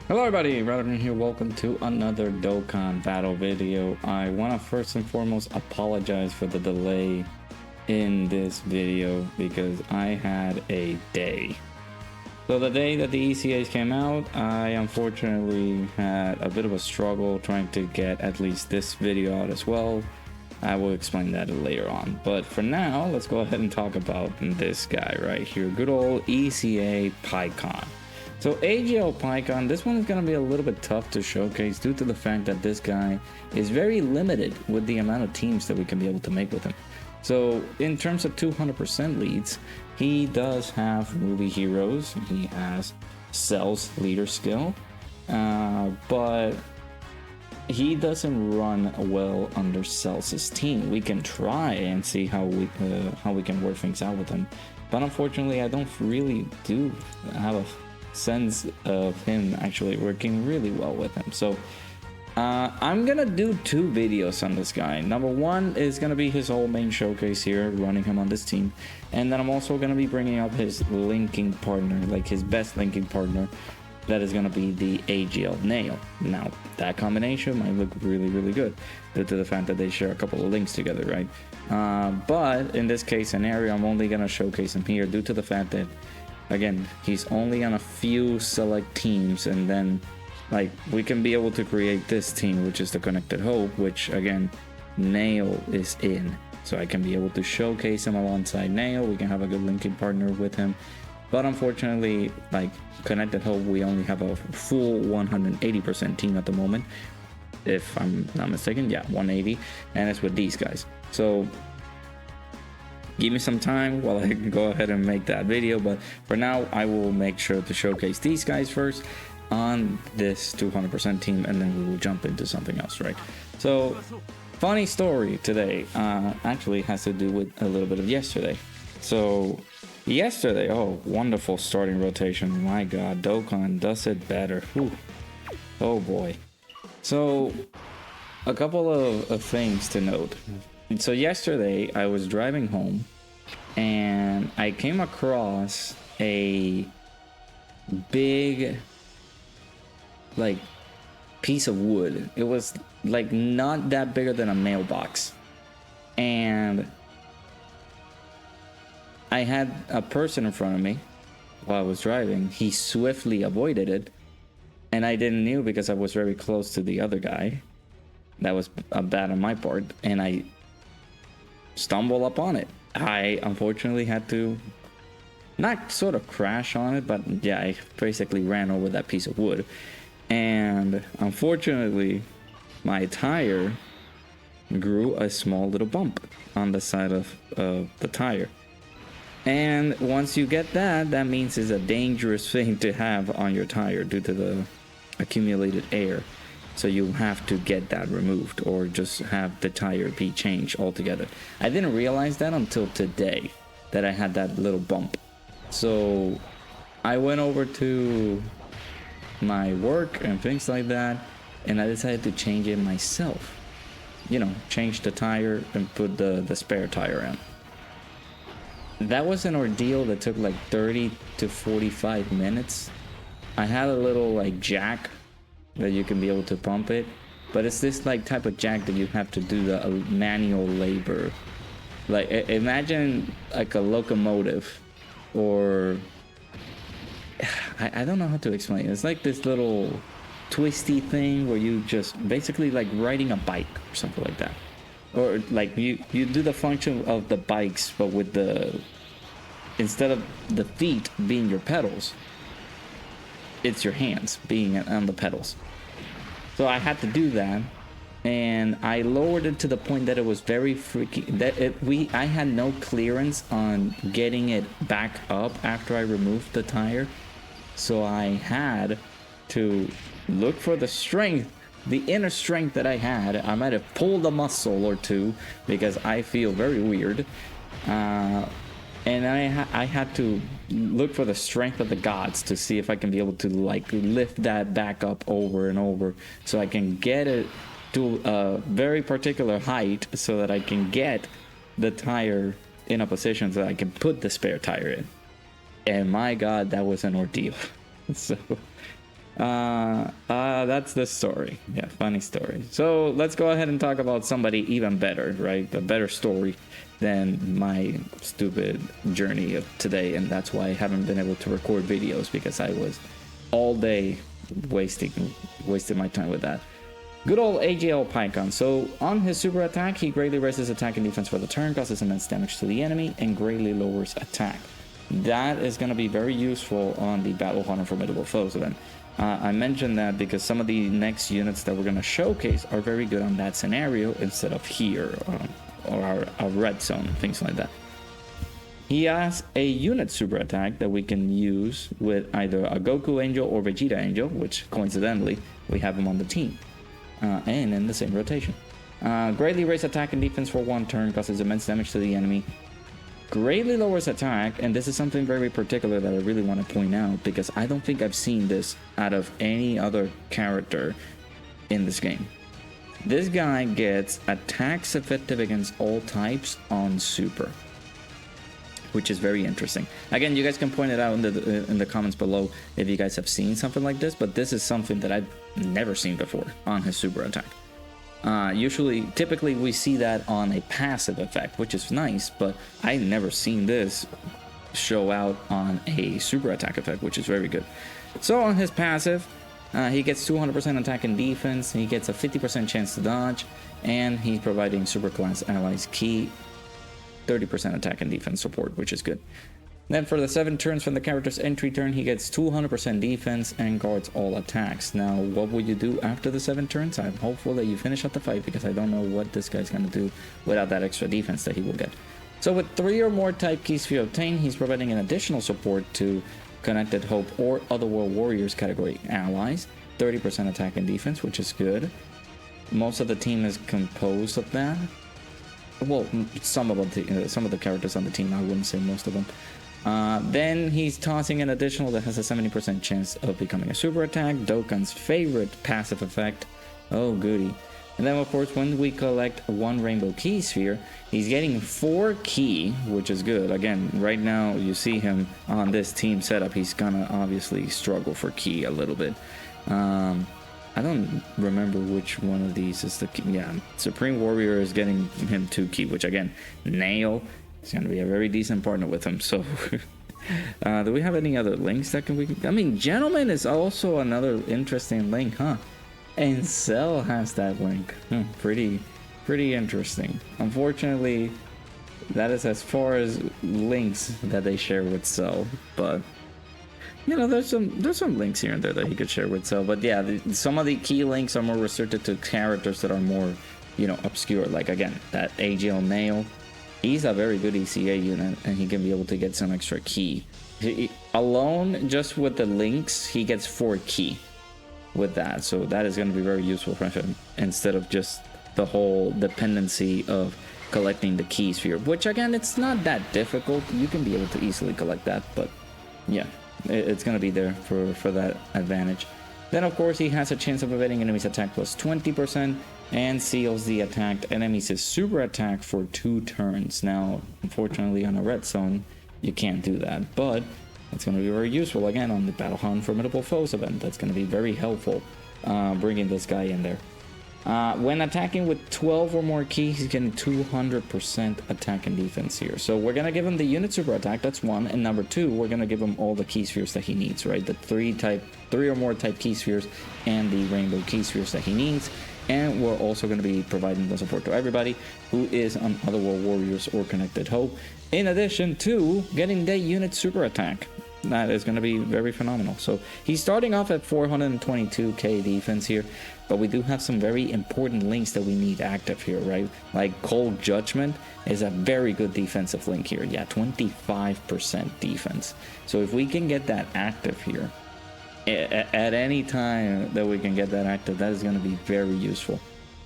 Hello everybody, Proton here. Welcome to another Dokkan battle video. I want to first and foremost apologize for the delay in this video because I had a day. So the day that the ECAs came out, I unfortunately had a bit of a struggle trying to get at least this video out as well. I will explain that later on. But for now, let's go ahead and talk about this guy right here. Good old EZA PAIKUHAN. So AGL PAIKUHAN, this one is going to be a little bit tough to showcase due to the fact that this guy is very limited with the amount of teams that we can be able to make with him. So in terms of 200% leads, he does have movie heroes, he has Cell's leader skill, but he doesn't run well under Cell's team. We can try and see how we can work things out with him, but unfortunately I don't really do have a sense of him actually working really well with him. So I'm gonna do two videos on this guy. Number one is gonna be his whole main showcase here, running him on this team, and then I'm also gonna be bringing up his linking partner, like his best linking partner, that is gonna be the AGL Nail. Now that combination might look really good due to the fact that they share a couple of links together, right? But in this case scenario, I'm only gonna showcase him here due to the fact that, again, he's only on a few select teams, and then like we can be able to create this team, which is the Connected Hope, which again Nail is in, so I can be able to showcase him alongside Nail. We can have a good linking partner with him, but unfortunately, like Connected Hope, we only have a full 180% team at the moment, if I'm not mistaken. Yeah, 180, and it's with these guys. So give me some time while I can go ahead and make that video, but for now I will make sure to showcase these guys first on this 200% team, and then we will jump into something else, right? So funny story today actually has to do with a little bit of yesterday. So yesterday, oh, wonderful starting rotation. My god, Dokkan does it better. Whew. Oh boy. So a couple of things to note. So yesterday I was driving home and I came across a big like piece of wood. It was like not that bigger than a mailbox, and I had a person in front of me while I was driving. He swiftly avoided it, and I didn't know because I was very close to the other guy. That was bad on my part, and I stumble upon it. I unfortunately had to not sort of crash on it, but yeah, I basically ran over that piece of wood, and unfortunately my tire grew a small little bump on the side of the tire. And once you get that, that means it's a dangerous thing to have on your tire due to the accumulated air. So you have to get that removed or just have the tire be changed altogether. I didn't realize that until today, that I had that little bump. So I went over to my work and things like that, and I decided to change it myself. You know, change the tire and put the spare tire in. That was an ordeal that took like 30 to 45 minutes. I had a little like jack that you can be able to pump it, but it's this like type of jack that you have to do the manual labor. Like imagine like a locomotive, or I don't know how to explain it. It's like this little twisty thing where you just basically like riding a bike or something like that, or like you do the function of the bikes, but with the, instead of the feet being your pedals, it's your hands being on the pedals. So I had to do that, and I lowered it to the point that it was very freaky, that I had no clearance on getting it back up after I removed the tire. So I had to look for the strength, the inner strength that I had. I might have pulled a muscle or two because I feel very weird, and I had to look for the strength of the gods to see if I can be able to like lift that back up over and over, so I can get it to a very particular height, so that I can get the tire in a position so that I can put the spare tire in. And my god, that was an ordeal. So That's the story. Yeah, funny story. So let's go ahead and talk about somebody even better, right? A better story than my stupid journey of today, and that's why I haven't been able to record videos, because I was all day wasting my time with that. Good old AGL PAIKUHAN. So on his super attack, he greatly raises attack and defense for the turn, causes immense damage to the enemy, and greatly lowers attack. That is going to be very useful on the Battle Hunter Formidable Foes event. I mentioned that because some of the next units that we're going to showcase are very good on that scenario instead of here, or a red zone, things like that. He has a unit super attack that we can use with either a Goku Angel or Vegeta Angel, which coincidentally we have him on the team and in the same rotation. Greatly raise attack and defense for one turn, causes immense damage to the enemy. Greatly lowers attack, and this is something very particular that I really want to point out, because I don't think I've seen this out of any other character in this game. This guy gets attacks effective against all types on super, which is very interesting. Again, you guys can point it out in the comments below if you guys have seen something like this, but this is something that I've never seen before on his super attack. Typically we see that on a passive effect, which is nice, but I never seen this show out on a super attack effect, which is very good. So on his passive, he gets 200% attack and defense, he gets a 50% chance to dodge, and he's providing super class allies key 30% attack and defense support, which is good. Then for the 7 turns from the character's entry turn, he gets 200% defense and guards all attacks. Now, what will you do after the 7 turns? I'm hopeful that you finish out the fight, because I don't know what this guy's going to do without that extra defense that he will get. So with 3 or more type keys for obtained, he's providing an additional support to Connected Hope or Otherworld Warriors category allies, 30% attack and defense, which is good. Most of the team is composed of that. Well, some of the characters on the team, I wouldn't say most of them. Then he's tossing an additional that has a 70% chance of becoming a super attack, Dokkan's favorite passive effect. Oh goody. And then of course when we collect 1 rainbow key sphere, he's getting 4 key, which is good. Again, right now you see him on this team setup, he's gonna obviously struggle for key a little bit. I don't remember which one of these is the key. Yeah, Supreme Warrior is getting him 2 key, which again, Nail is going to be a very decent partner with him. So, do we have any other links that I mean, Gentleman is also another interesting link, huh? And Cell has that link. Pretty interesting. Unfortunately, that is as far as links that they share with Cell, but you know, there's some links here and there that he could share with Cell. But yeah, some of the key links are more restricted to characters that are more, you know, obscure. Like again, that AGL Nail, he's a very good ECA unit, and he can be able to get some extra key. Alone, just with the links, he gets 4 key with that. So that is going to be very useful for him, instead of just the whole dependency of collecting the key sphere, which again, it's not that difficult. You can be able to easily collect that, but yeah, it's going to be there for that advantage. Then of course he has a chance of evading enemies attack plus 20% and seals the attacked enemies' super attack for 2 turns. Now unfortunately on a red zone you can't do that, but it's going to be very useful again on the Battle Hunt Formidable Foes event. That's going to be very helpful bringing this guy in there. When attacking with 12 or more keys, he's getting 200% attack and defense here. So we're going to give him the unit super attack, that's 1. And number 2, we're going to give him all the key spheres that he needs, right? The 3 or more type key spheres and the rainbow key spheres that he needs. And we're also going to be providing the support to everybody who is on Otherworld Warriors or Connected Hope, in addition to getting the unit super attack. That is going to be very phenomenal. So he's starting off at 422k defense here, but we do have some very important links that we need active here, right? Like Cold Judgment is a very good defensive link here. Yeah, 25% defense. So if we can get that active here, at any time that we can get that active, that is going to be very useful.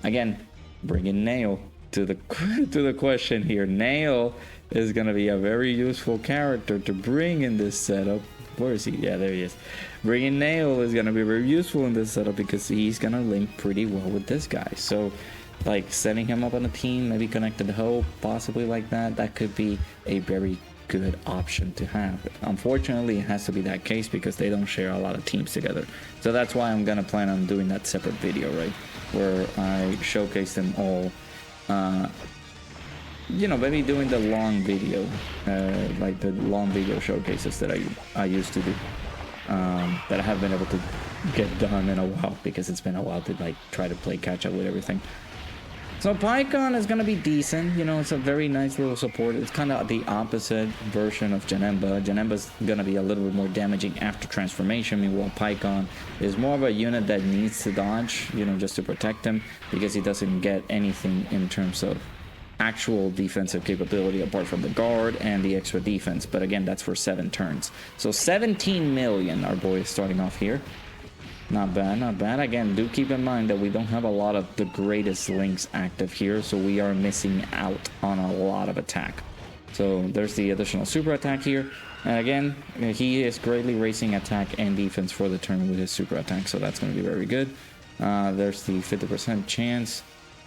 Again, bringing Nail to the question here. Nail is going to be a very useful character to bring in this setup. Where is he? Yeah, there he is. Bringing Nail is going to be very useful in this setup because he's going to link pretty well with this guy. So like setting him up on a team, maybe Connected Hope, possibly like that, that could be a very good option to have. Unfortunately, it has to be that case because they don't share a lot of teams together. So that's why I'm gonna plan on doing that separate video, right, where I showcase them all. You know, maybe doing the long video, like the long video showcases that I used to do, that I haven't been able to get done in a while because it's been a while to like try to play catch up with everything. So PaiKUHAN is gonna be decent. You know, it's a very nice little support. It's kind of the opposite version of Janemba. Janemba's gonna be a little bit more damaging after transformation. Meanwhile, PaiKUHAN is more of a unit that needs to dodge, you know, just to protect him because he doesn't get anything in terms of actual defensive capability apart from the guard and the extra defense, but again, that's for 7 turns. So 17 million, our boy is starting off here. Not bad, not bad. Again, do keep in mind that we don't have a lot of the greatest links active here, so we are missing out on a lot of attack. So there's the additional super attack here, and again, he is greatly raising attack and defense for the turn with his super attack, so that's going to be very good. There's the 50% chance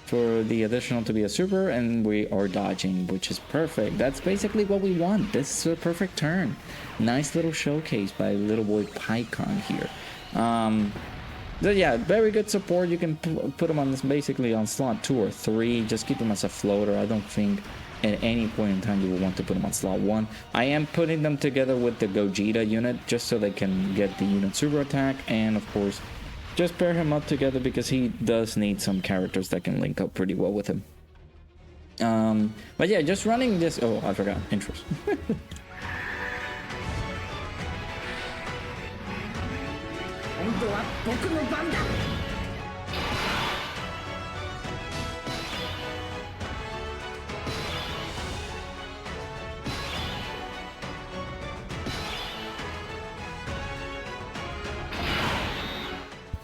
for the additional to be a super, and we are dodging, which is perfect. That's basically what we want. This is a perfect turn. Nice little showcase by little boy PaiKUHAN here. So yeah, very good support. You can put him on this basically on slot 2 or 3. Just keep him as a floater. I don't think at any point in time you will want to put him on slot 1. I am putting them together with the Gogeta unit just so they can get the unit super attack, and of course just pair him up together because he does need some characters that can link up pretty well with him. But yeah, just running this... Oh, I forgot. Intros.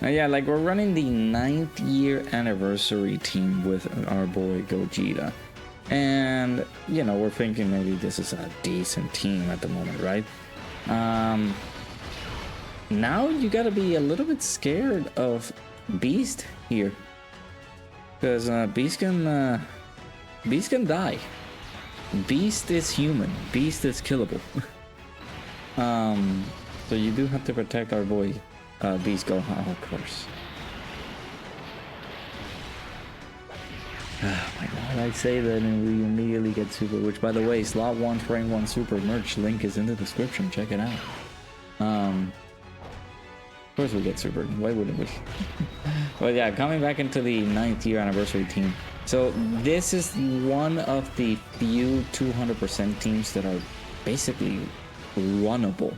Yeah, like we're running the 9th year anniversary team with our boy Gogeta. And, you know, we're thinking maybe this is a decent team at the moment, right? Now you gotta be a little bit scared of Beast here. Because Beast can die. Beast is human. Beast is killable. So you do have to protect our boy Beast Gohan, of course. Oh my god, I say that and we immediately get super, which by the way, slot 1 frame 1 super merch link is in the description, check it out. Of course we get super, why wouldn't we? But yeah, coming back into the 9th year anniversary team. So this is one of the few 200% teams that are basically runnable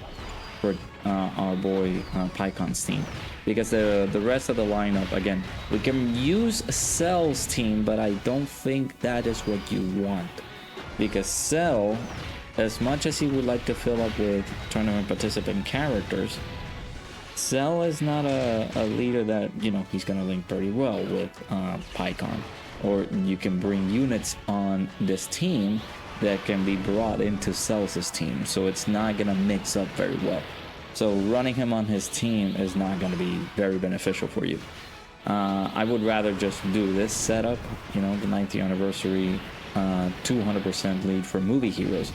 for our boy PaiKUHAN's team, because the rest of the lineup, again, we can use Cell's team, but I don't think that is what you want, because Cell, as much as he would like to fill up with tournament participant characters, Cell is not a leader that, you know, he's gonna link pretty well with PaiKUHAN, or you can bring units on this team that can be brought into Cell's team, so it's not gonna mix up very well. So running him on his team is not going to be very beneficial for you. I would rather just do this setup, you know, the 9th year anniversary 200% lead for movie heroes,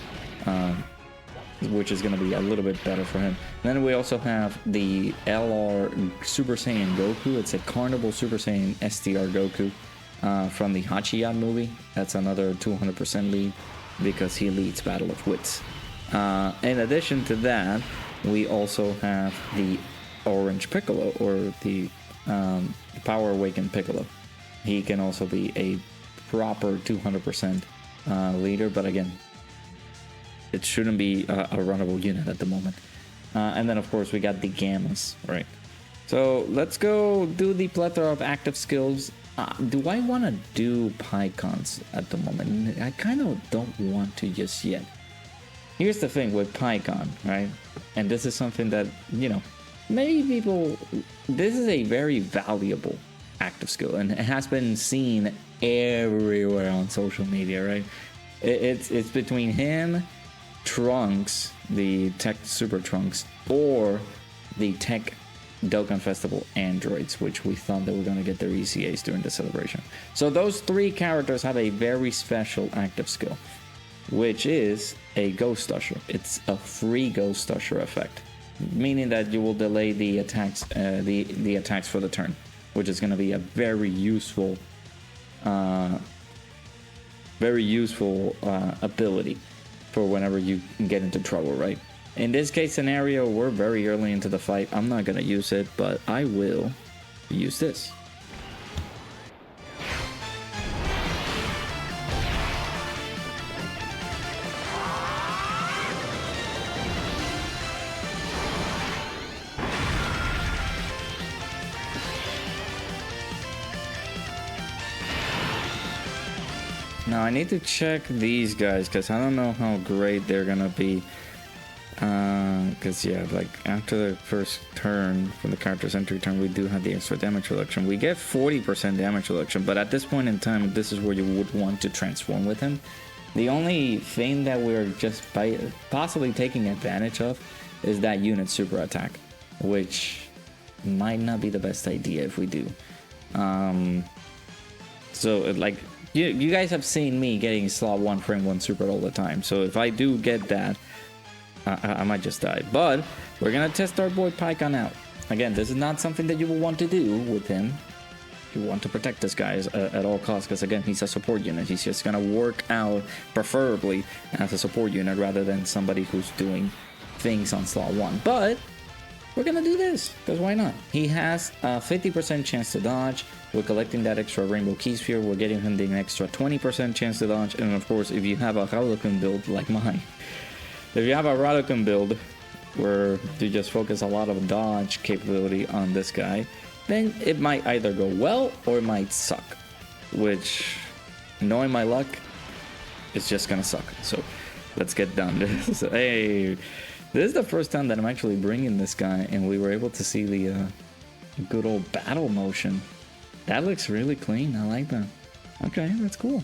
which is going to be a little bit better for him. And then we also have the LR Super Saiyan Goku. It's a Carnival Super Saiyan STR Goku from the Hachiyan movie. That's another 200% lead because he leads Battle of Wits. In addition to that, we also have the Orange Piccolo, or the Power Awakened Piccolo. He can also be a proper 200% leader, but again, it shouldn't be a runnable unit at the moment. And then of course we got the Gammas, right? So let's go do the plethora of active skills. Do I want to do PaiKUHANs at the moment? I kind of don't want to just yet. Here's the thing with PaiKUHAN, right? And this is something that, you know, many people, this is a very valuable active skill, and it has been seen everywhere on social media, right? It's between him, Trunks, the Tech Super Trunks, or the Tech Dokkan Festival androids, which we thought they were going to get their ECAs during the celebration. So those 3 characters have a very special active skill. which is a Ghost Usher. It's a free Ghost Usher effect, meaning that you will delay the attacks, the attacks for the turn, which is going to be a very useful ability for whenever you get into trouble, right? In this case scenario, we're very early into the fight. I'm not going to use it, but I will use this. Now I need to check these guys because I don't know how great they're gonna be. Because yeah, like after the first turn from the character's entry turn, we do have the extra damage reduction. We get 40% damage reduction, but at this point in time, this is where you would want to transform with him. The only thing that we're just possibly taking advantage of is that unit super attack, which might not be the best idea if we do. So like. You guys have seen me getting slot 1 frame 1 super all the time, so if I do get that, I might just die. But we're gonna test our boy Paikhuhan out. Again, this is not something that you will want to do with him. You want to protect this guy at all costs, because again, he's a support unit. He's just gonna work out preferably as a support unit rather than somebody who's doing things on slot 1. But we're gonna do this, because why not? He has a 50% chance to dodge. We're collecting that extra rainbow key sphere. We're getting him the extra 20% chance to dodge. And of course, if you have a Radukin build like mine, if you have a Radukin build where you just focus a lot of dodge capability on this guy, then it might either go well or it might suck. Which, knowing my luck, it's just gonna suck. So let's get done. So, hey, this is the first time that I'm actually bringing this guy, and we were able to see the good old battle motion. That looks really clean. I like that. Okay, that's cool.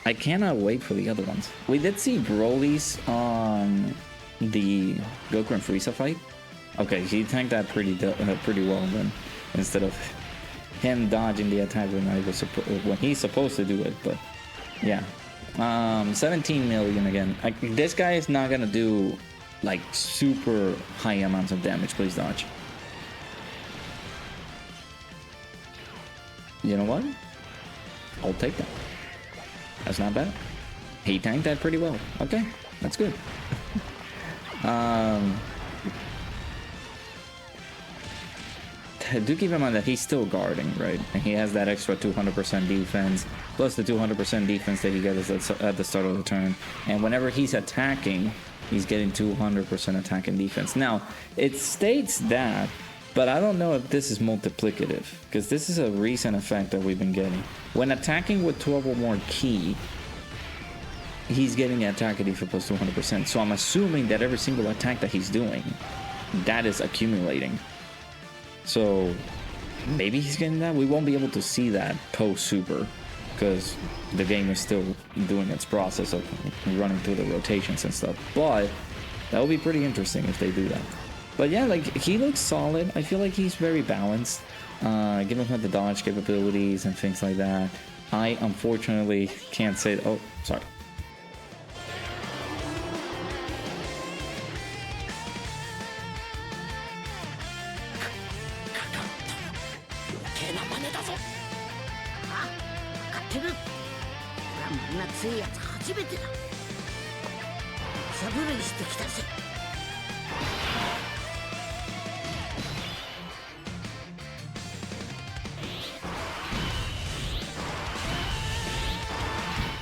I cannot wait for the other ones. We did see Broly's on the Goku and Frieza fight. Okay, he tanked that pretty well then, instead of him dodging the attack when he's supposed to do it. But yeah, 17 million again. This guy is not gonna do like super high amounts of damage. Please dodge. You know what? I'll take that. That's not bad. He tanked that pretty well. Okay, that's good. Do keep in mind that he's still guarding, right? And he has that extra 200% defense, plus the 200% defense that he gets at the start of the turn. And whenever he's attacking, he's getting 200% attack and defense. Now, it states that, but I don't know if this is multiplicative, because this is a recent effect that we've been getting. When attacking with 12 or more ki, he's getting an attack and defense plus 200%. So I'm assuming that every single attack that he's doing, that is accumulating. So maybe he's getting that. We won't be able to see that post-super, because the game is still doing its process of running through the rotations and stuff. But that would be pretty interesting if they do that. But yeah, like, he looks solid. I feel like he's very balanced, given him the dodge capabilities and things like that. I unfortunately can't say. Oh, sorry.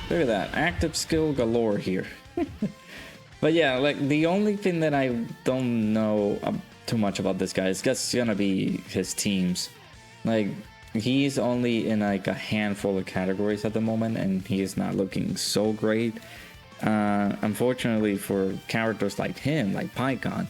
Look at that, active skill galore here. But yeah, like, the only thing that I don't know too much about this guy is just gonna be his teams. Like, he's only in like a handful of categories at the moment, and he is not looking so great. Unfortunately for characters like him, like Paikhuhan,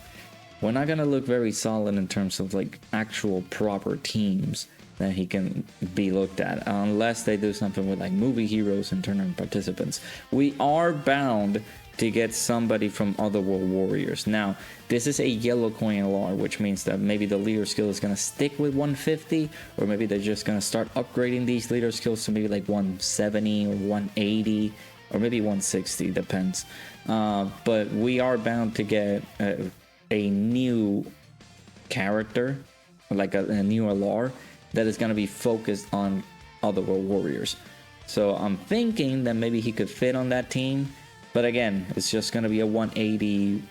we're not gonna look very solid in terms of like actual proper teams that he can be looked at, unless they do something with like movie heroes and tournament participants. We are bound to get somebody from Otherworld Warriors. Now, this is a yellow coin LR, which means that maybe the leader skill is gonna stick with 150, or maybe they're just gonna start upgrading these leader skills to maybe like 170 or 180, or maybe 160, depends. But we are bound to get a new character, like a new LR, that is going to be focused on Otherworld Warriors. So I'm thinking that maybe he could fit on that team, but again, it's just going to be a 180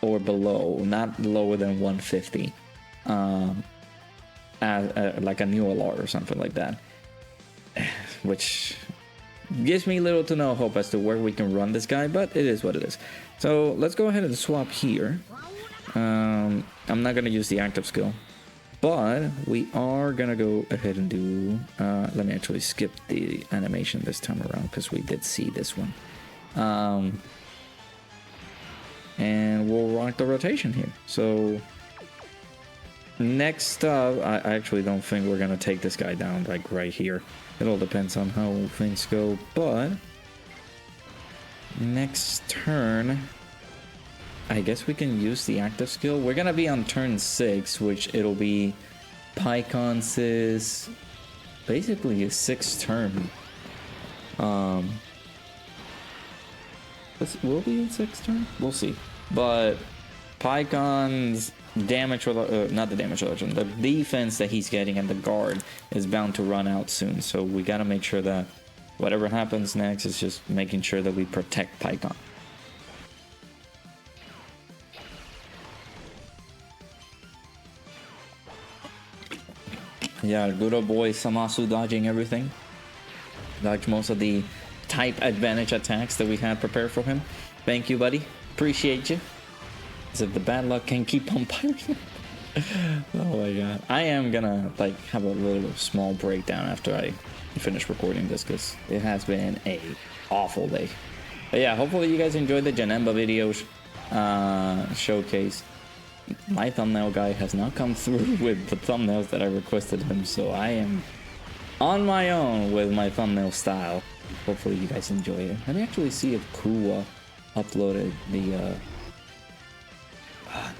or below, not lower than 150, like a new LR or something like that, which gives me little to no hope as to where we can run this guy, but it is what it is. So let's go ahead and swap here. I'm not going to use the active skill, but we are going to go ahead and do, let me actually skip the animation this time around because we did see this one. And we'll rock the rotation here. So next up, I actually don't think we're going to take this guy down like right here. It all depends on how things go, but next turn, I guess we can use the active skill. We're gonna be on turn 6, which it'll be Paikon's basically a 6th turn. Will be in 6th turn? We'll see. But Paikon's damage, not the damage reduction, the defense that he's getting and the guard is bound to run out soon. So we gotta make sure that whatever happens next is just making sure that we protect Paikon. Yeah, good old boy Samasu dodging everything. Dodged most of the type advantage attacks that we had prepared for him. Thank you, buddy. Appreciate you. As if the bad luck can keep on piling. Oh my god. I am gonna like have a little small breakdown after I finish recording this because it has been a awful day. But yeah, hopefully you guys enjoyed the Janemba videos showcase. My thumbnail guy has not come through with the thumbnails that I requested him, so I am on my own with my thumbnail style. Hopefully you guys enjoy it. Let me actually see if Kuwa uploaded the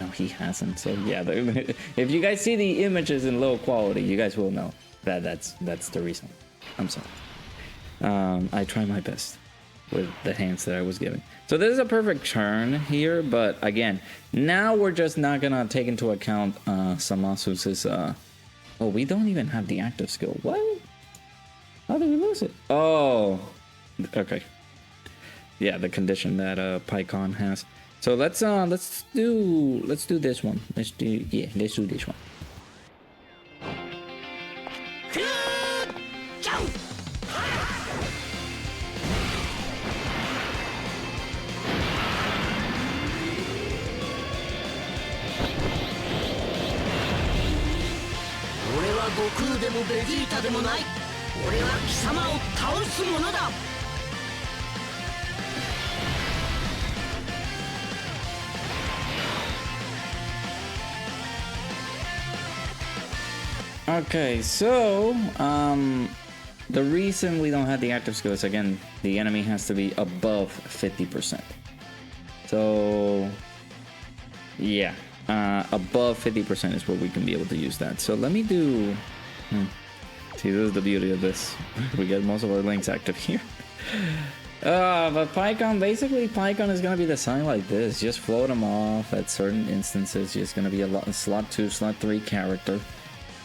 no, he hasn't. So yeah, if you guys see the images in low quality, you guys will know that that's the reason. I'm sorry. I try my best with the hands that I was given. So this is a perfect turn here, but again, now we're just not gonna take into account Samasu's oh, we don't even have the active skill. What? How did we lose it? Oh, okay. Yeah, the condition that Paikon has. So let's do this one. Let's do this one. Okay, so the reason we don't have the active skill is, again, the enemy has to be above 50%. So yeah, above 50% is where we can be able to use that. So let me do see, this is the beauty of this. We get most of our links active here. But Paikon, basically Paikon is going to be the sign like this. Just float him off at certain instances. Just going to be a slot 2, slot 3 character.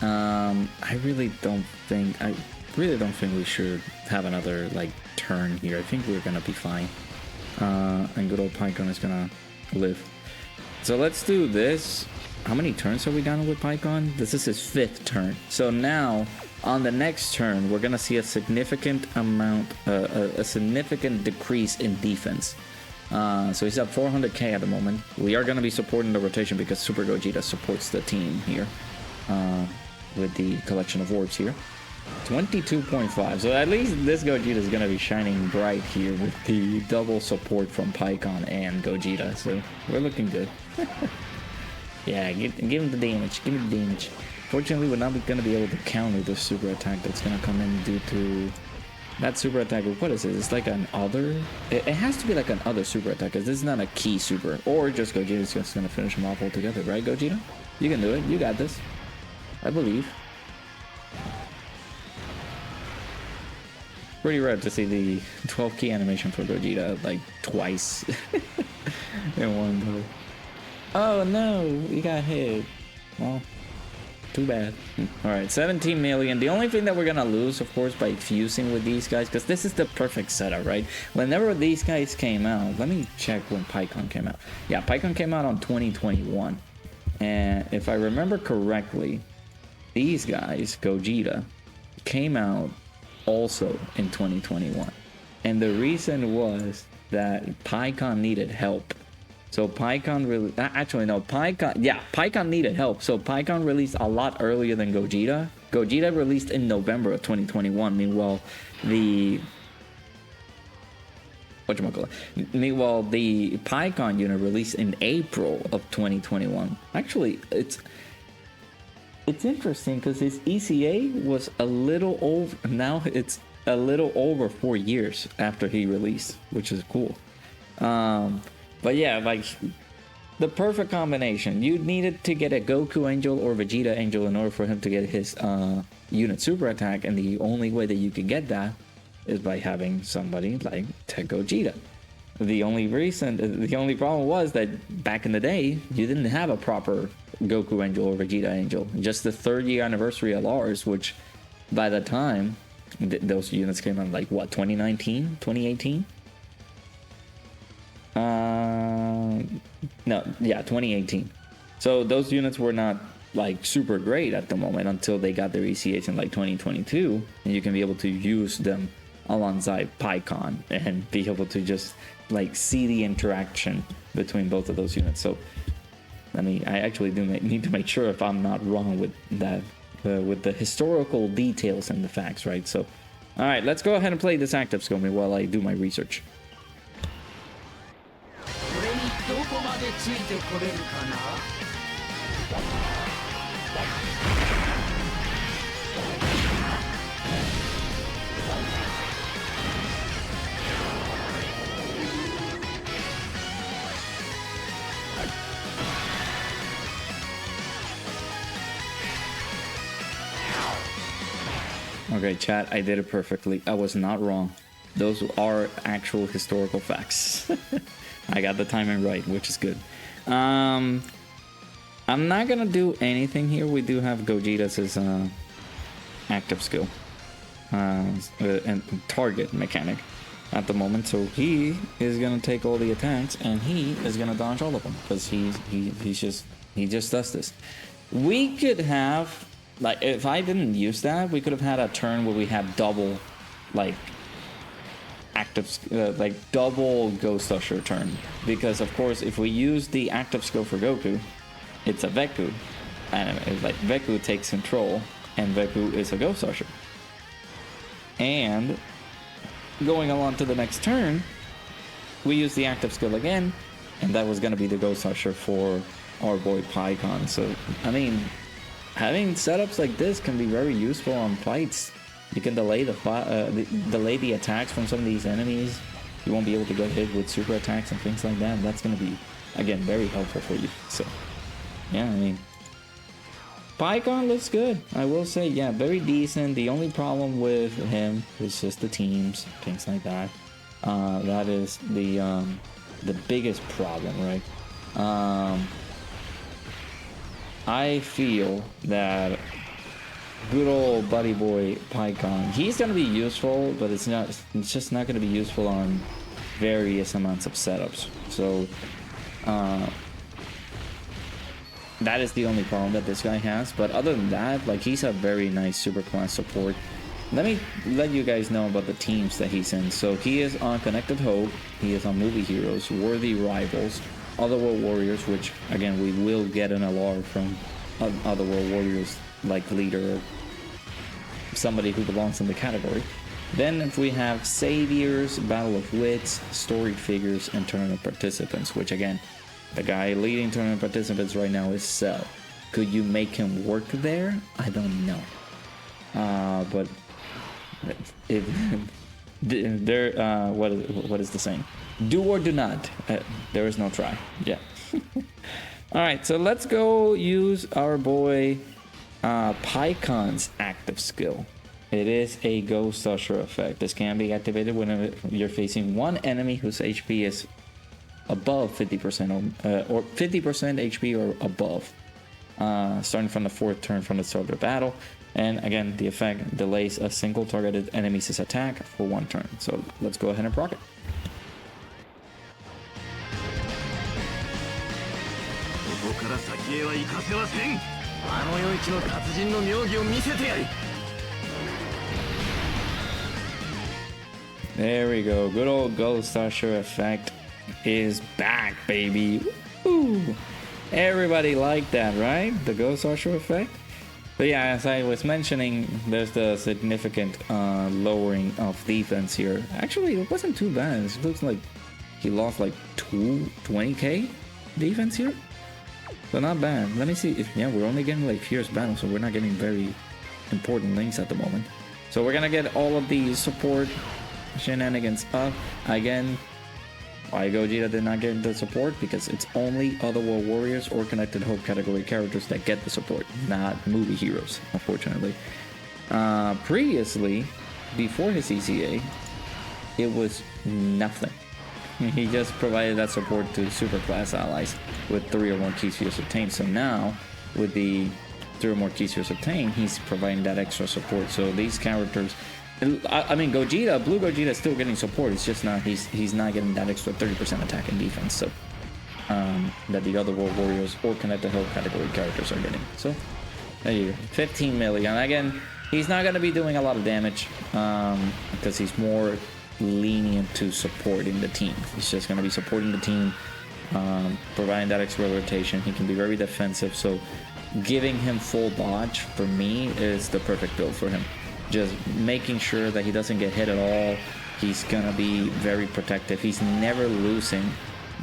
I really don't think we should have another like turn here. I think we're gonna be fine. And good old Paikon is gonna live. So let's do this. How many turns are we down with Paikon? This is his 5th turn. So now on the next turn, we're gonna see a significant amount, a significant decrease in defense. So he's at 400k at the moment. We are gonna be supporting the rotation because Super Gogeta supports the team here. With the collection of orbs here. 22.5. So at least this Gogeta is going to be shining bright here with the double support from Paikon and Gogeta. So we're looking good. Yeah, give him the damage. Give him the damage. Fortunately, we're not going to be able to counter the super attack that's going to come in due to that super attack. What is it? It's like an other. It has to be like an other super attack because this is not a key super. Or just Gogeta is just going to finish him off altogether. Right, Gogeta? You can do it. You got this. I believe. pretty rare to see the 12 key animation for Gogeta like twice in one go. Oh no, we got hit. Well, too bad. All right, 17 million. The only thing that we're gonna lose, of course, by fusing with these guys, because this is the perfect setup, right? Whenever these guys came out, let me check when PaiKUHAN came out. Yeah, PaiKUHAN came out on 2021. And if I remember correctly, these guys, Gogeta, came out also in 2021. And the reason was that PaiKUHAN needed help. So PaiKUHAN really, actually no, PaiKUHAN needed help. So PaiKUHAN released a lot earlier than Gogeta. Gogeta released in November of 2021. Meanwhile, the PaiKUHAN unit released in April of 2021. Actually, it's interesting because his ECA was a little over. Now it's a little over 4 years after he released, which is cool. But yeah, like the perfect combination. You needed to get a Goku Angel or Vegeta Angel in order for him to get his unit super attack, and the only way that you could get that is by having somebody like Gogeta. The only problem was that back in the day, you didn't have a proper Goku Angel or Vegeta Angel. Just the 3rd year anniversary LRs, which by the time those units came out, like what, 2019, 2018? No, yeah, 2018. So those units were not like super great at the moment until they got their ECAs in like 2022, and you can be able to use them alongside PaiKUHAN and be able to just like see the interaction between both of those units. So I mean, I actually do need to make sure if I'm not wrong with that, with the historical details and the facts, right? So all right, let's go ahead and play this active skill while I do my research. Okay, chat, I did it perfectly. I was not wrong. Those are actual historical facts. I got the timing right, which is good. I'm not gonna do anything here. We do have Gogeta's active skill and target mechanic at the moment, so he is gonna take all the attacks and he is gonna dodge all of them because he just does this. We could have, like, if I didn't use that, we could have had a turn where we had double, like, active, like double Ghost Usher turn, because of course if we use the active skill for Goku, it's a Veku, and it's like Veku takes control, and Veku is a Ghost Usher. And going along to the next turn, we use the active skill again, and that was going to be the Ghost Usher for our boy PaiKUHAN. So I mean, having setups like this can be very useful on fights. You can delay the attacks from some of these enemies. You won't be able to get hit with super attacks and things like that. That's going to be, again, very helpful for you. So, yeah, I mean, PaiKUHAN looks good. I will say, yeah, very decent. The only problem with him is just the teams, things like that. That is the biggest problem, right? I feel that good old buddy boy PaiKUHAN, he's gonna be useful, but it's just not gonna be useful on various amounts of setups. So that is the only problem that this guy has. But other than that, like, he's a very nice super class support. Let me let you guys know about the teams that he's in. So he is on Connected Hope, he is on Movie Heroes, Worthy Rivals, Otherworld Warriors, which again we will get an LR from Otherworld Warriors, like leader or somebody who belongs in the category. Then if we have Saviors, Battle of Wits, Storied Figures, and Tournament Participants, which again, the guy leading Tournament Participants right now is Cell. Could you make him work there? I don't know. But if there, what is the saying? Do or do not. There is no try. Yeah. All right, so let's go use our boy PaiKUHAN's active skill. It is a Ghost Usher effect. This can be activated whenever you're facing one enemy whose HP is above 50% or 50% HP or above, starting from the 4th turn from the start of the battle. And again, the effect delays a single targeted enemy's attack for 1 turn. So let's go ahead and proc it. There we go. Good old Ghost Usher effect is back, baby. Woo! Everybody liked that, right? The Ghost Usher effect. But yeah, as I was mentioning, there's the significant lowering of defense here. Actually, it wasn't too bad. It looks like he lost like 20k defense here. So not bad. Let me see if, yeah, we're only getting like fierce battle, so we're not getting very important links at the moment. So we're gonna get all of these support shenanigans up. Again, why Gogeta did not get the support? Because it's only Otherworld Warriors or Connected Hope category characters that get the support, not movie heroes, unfortunately. Previously, before his EZA, it was nothing. He just provided that support to superclass allies with 3 or more key spheres obtained. So now, with the 3 or more key spheres obtained, he's providing that extra support. So these characters, I mean, Gogeta, Blue Gogeta is still getting support. It's just not, he's not getting that extra 30% attack and defense. So that the Otherworld Warriors or Connected Hope category characters are getting. So there you go, 15 million. Again, he's not going to be doing a lot of damage because he's more lenient to supporting the team. He's just going to be supporting the team, providing that extra rotation. He can be very defensive, so giving him full dodge for me is the perfect build for him. Just making sure that he doesn't get hit at all. He's going to be very protective. He's never losing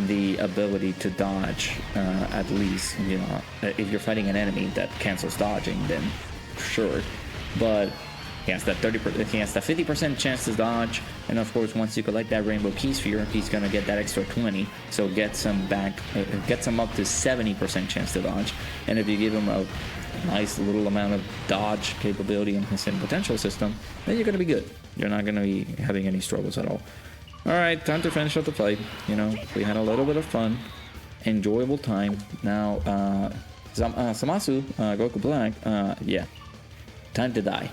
the ability to dodge, at least, you know, if you're fighting an enemy that cancels dodging, then sure. But he has that 30%, he has that 50% chance to dodge, and of course, once you collect that rainbow key sphere, he's gonna get that extra 20, so gets him back, gets him up to 70% chance to dodge. And if you give him a nice little amount of dodge capability in his hidden potential system, then you're gonna be good. You're not gonna be having any struggles at all. All right, time to finish up the fight. You know, we had a little bit of fun, enjoyable time. Now, Zamasu, Goku Black, yeah, time to die.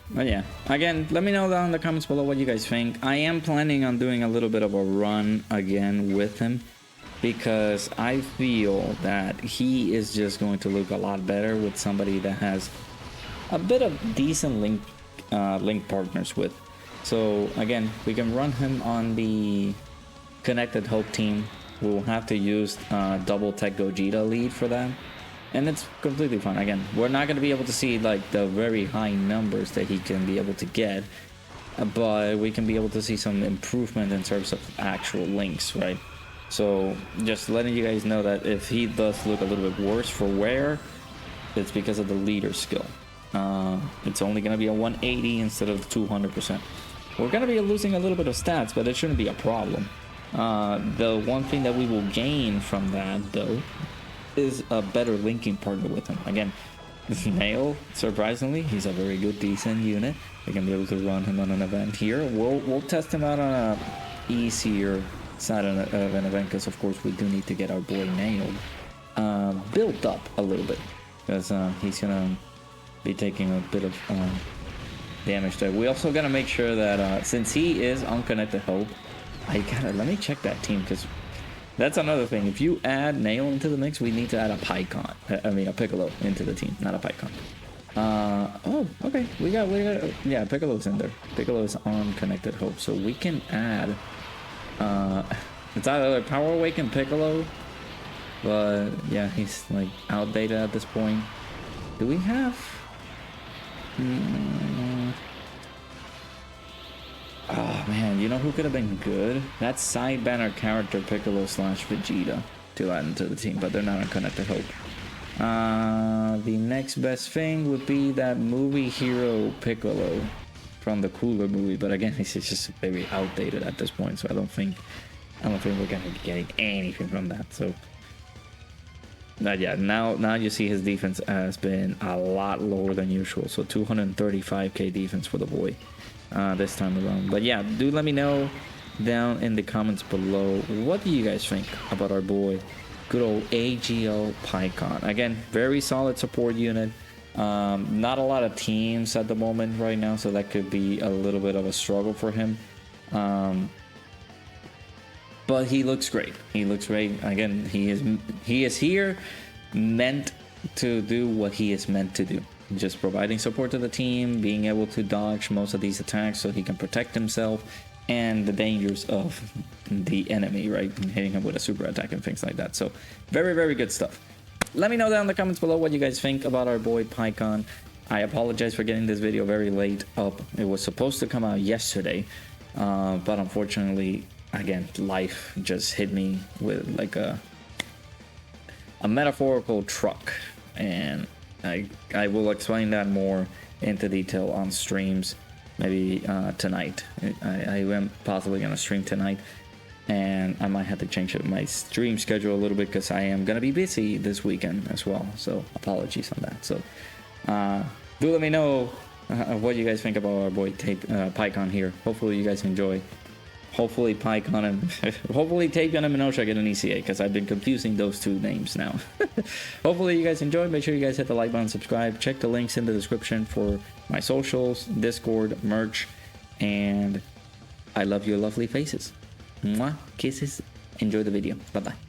But yeah, again, let me know down in the comments below what you guys think. I am planning on doing a little bit of a run again with him, because I feel that he is just going to look a lot better with somebody that has a bit of decent link partners with. So again, we can run him on the Connected Hope team. We'll have to use double tech Gogeta lead for that, and it's completely fine. Again, we're not going to be able to see like the very high numbers that he can be able to get, but we can be able to see some improvement in terms of actual links, right? So just letting you guys know that if he does look a little bit worse for wear, it's because of the leader skill. It's only going to be a 180 instead of 200%. We're going to be losing a little bit of stats, but it shouldn't be a problem. The one thing that we will gain from that, though, is a better linking partner with him. Again, Nail, surprisingly, he's a very good, decent unit. We can be able to run him on an event here. We'll test him out on a easier side of an event, because of course we do need to get our boy Nail built up a little bit, because he's gonna be taking a bit of damage there. We also gotta make sure that since he is unconnected hope, let me check that team, because that's another thing. If you add Nail into the mix, we need to add a Paikon. I mean a Piccolo into the team, not a Paikon. Oh, okay. We got yeah, Piccolo's in there. Piccolo is on Connected Hope, so we can add it's either Power Awaken Piccolo, but yeah, he's like outdated at this point. Do we have oh man, you know who could have been good? That side banner character Piccolo / Vegeta to add into the team, but they're not on Connected Hope. The next best thing would be that movie hero Piccolo from the Cooler movie, but again, it's just very outdated at this point, so I don't think we're gonna be getting anything from that. So, but yeah, now you see his defense has been a lot lower than usual. So 235k defense for the boy this time around. But yeah, do let me know down in the comments below, what do you guys think about our boy, good old AGL PAIKUHAN? Again, very solid support unit. Not a lot of teams at the moment right now, so that could be a little bit of a struggle for him. But he looks great. He looks great. Again, he is here meant to do what he is meant to do. Just providing support to the team, being able to dodge most of these attacks so he can protect himself and the dangers of the enemy, right? And hitting him with a super attack and things like that. So very, very good stuff. Let me know down in the comments below what you guys think about our boy PAIKUHAN. I apologize for getting this video very late up. It was supposed to come out yesterday, but unfortunately, again, life just hit me with like a metaphorical truck, and I will explain that more into detail on streams, maybe tonight. I am possibly gonna stream tonight, and I might have to change up my stream schedule a little bit because I am gonna be busy this weekend as well, so apologies on that. So do let me know what you guys think about our boy PAIKUHAN here. Hopefully you guys enjoy. Hopefully PAIKUHAN and hopefully Tapion and Minosha get an ECA, because I've been confusing those two names now. Hopefully you guys enjoyed. Make sure you guys hit the like button, subscribe, check the links in the description for my socials, Discord, merch, and I love your lovely faces. Mwah, kisses. Enjoy the video. Bye bye.